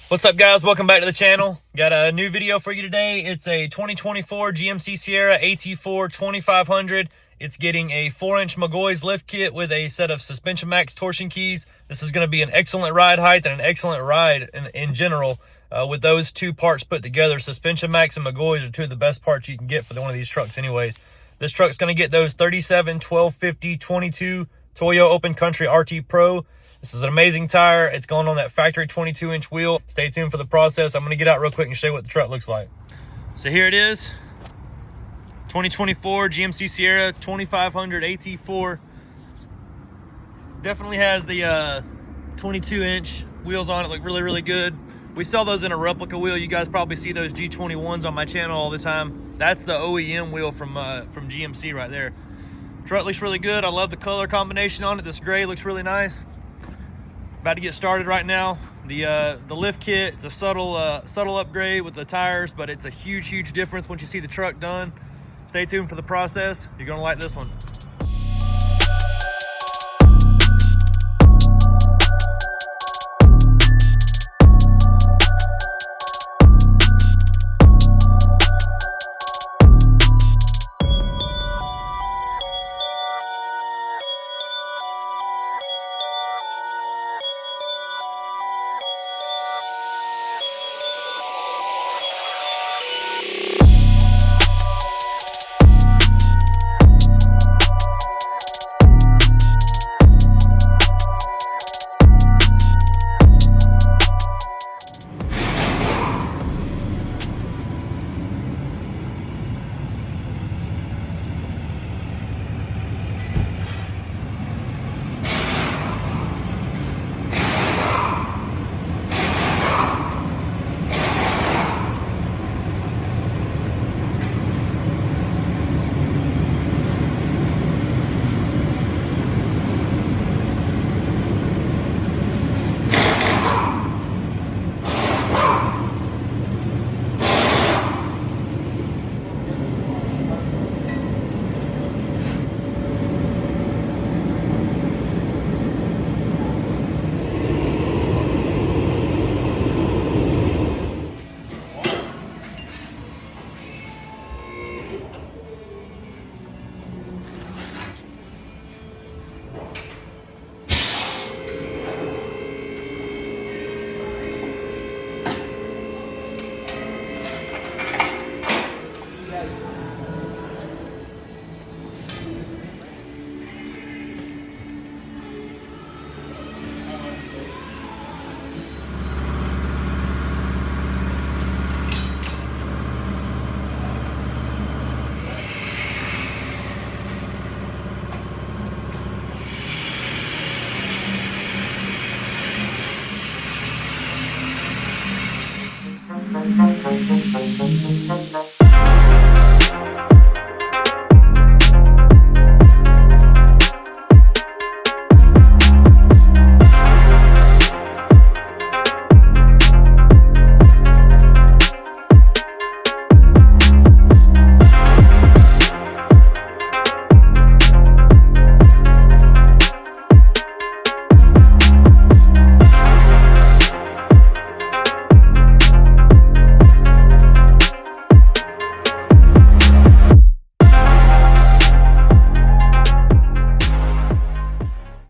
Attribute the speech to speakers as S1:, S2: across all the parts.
S1: What's up, guys? Welcome back to the channel. Got a new video for you today. It's a 2024 GMC Sierra AT4 2500. It's getting a 4-inch McGaughy's lift kit with a set of Suspension Max torsion keys. This is going to be an excellent ride height and an excellent ride in general with those two parts put together. Suspension Max and McGaughy's are two of the best parts you can get for one of these trucks anyways. This truck's going to get those 37, 1250, 22 Toyo Open Country RT Pro. This is an amazing tire. It's going on that factory 22-inch wheel. Stay tuned for the process. I'm going to get out real quick and show you what the truck looks like. So here it is. 2024 GMC Sierra 2500 AT4. Definitely has the 22-inch wheels on it. Look really, really good. We sell those in a replica wheel. You guys probably see those G21s on my channel all the time. That's the OEM wheel from GMC right there. Truck looks really good. I love the color combination on it. This gray looks really nice. About to get started right now. The lift kit, it's a subtle upgrade with the tires, but it's a huge difference once you see the truck done. Stay tuned for the process. You're gonna like this one.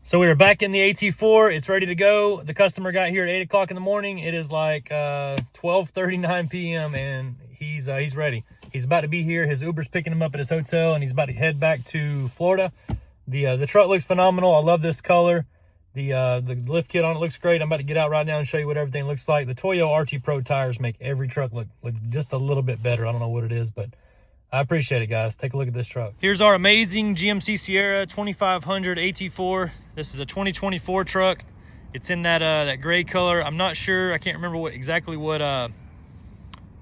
S1: So we are back in the AT4. It's ready to go. The customer got here at 8 o'clock in the morning. It is like 12:39 p.m. and he's ready. He's about to be here. His Uber's picking him up at his hotel, and he's about to head back to Florida. The truck looks phenomenal. I love this color. The lift kit on it looks great. I'm about to get out right now and show you what everything looks like. The Toyo RT Pro tires make every truck look just a little bit better. I don't know what it is, but I appreciate it, guys. Take a look at this truck. Here's our amazing GMC Sierra 2500 AT4. This is a 2024 truck. It's in that gray color. I'm not sure. I can't remember exactly what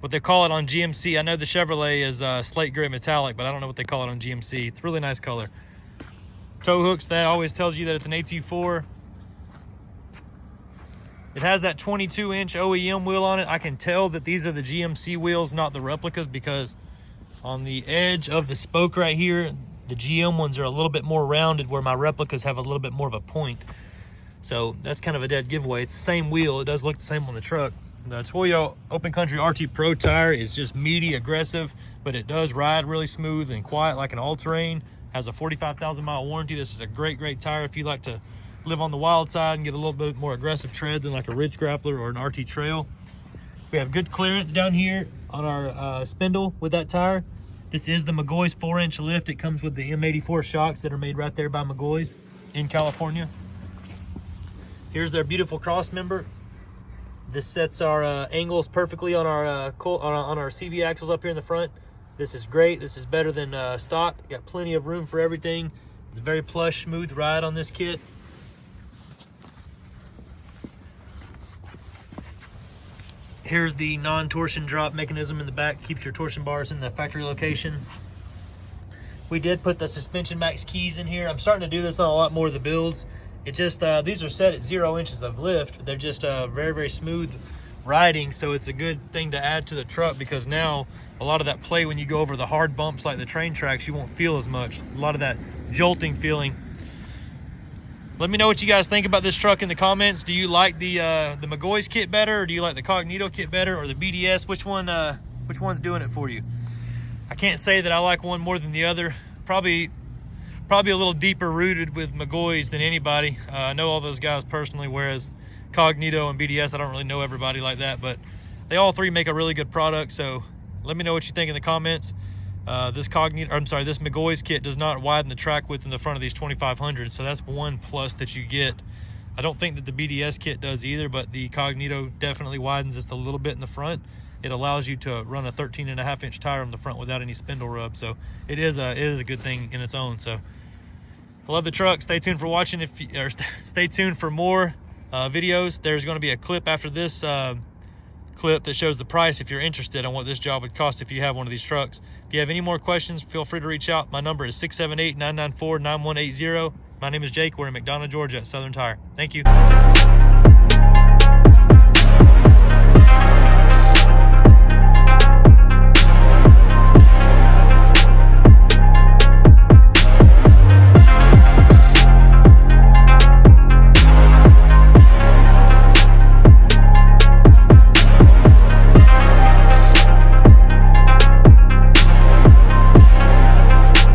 S1: they call it on GMC. I know the Chevrolet is slate gray metallic, but I don't know what they call it on GMC. It's a really nice color. Tow hooks, that always tells you that it's an AT4. It has that 22-inch OEM wheel on it. I can tell that these are the GMC wheels, not the replicas, because on the edge of the spoke right here, the GM ones are a little bit more rounded, where my replicas have a little bit more of a point. So that's kind of a dead giveaway. It's the same wheel. It does look the same on the truck. The Toyo Open Country RT Pro tire is just meaty, aggressive, but it does ride really smooth and quiet like an all-terrain. Has a 45,000 mile warranty. This is a great tire if you like to live on the wild side and get a little bit more aggressive treads than like a Ridge Grappler or an RT Trail. We have good clearance down here on our spindle with that tire. This is the McGaughy's 4-inch lift. It comes with the M84 shocks that are made right there by McGaughy's in California. Here's their beautiful cross member. This sets our angles perfectly on our CV axles up here in the front. This is great. This is better than stock. Got plenty of room for everything. It's a very plush, smooth ride on this kit. Here's the non-torsion drop mechanism in the back. Keeps your torsion bars in the factory location. We did put the suspension max keys in here. I'm starting to do this on a lot more of the builds. It just, these are set at 0 inches of lift. They're just very smooth riding, so it's a good thing to add to the truck because now a lot of that play when you go over the hard bumps like the train tracks, you won't feel as much. A lot of that jolting feeling. Let me know what you guys think about this truck in the comments. Do you like the McGaughy's kit better, or do you like the Cognito kit better, or the BDS? Which one's doing it for you? I can't say that I like one more than the other. Probably a little deeper rooted with McGaughy's than anybody. I know all those guys personally, whereas Cognito and BDS, I don't really know everybody like that, but they all three make a really good product. So let me know what you think in the comments. This McGaughy's kit does not widen the track width in the front of these 2500s, so that's one plus that you get. I don't think that the BDS kit does either, but the Cognito definitely widens just a little bit in the front. It allows you to run a 13.5-inch tire on the front without any spindle rub, so it is a good thing in its own. So I love the truck. Stay tuned for watching. Stay tuned for more videos. There's going to be a clip after this clip that shows the price if you're interested on what this job would cost if you have one of these trucks. If you have any more questions, feel free to reach out. My number is 678-994-9180. My name is Jake. We're in McDonough, Georgia at Southern Tire. Thank you.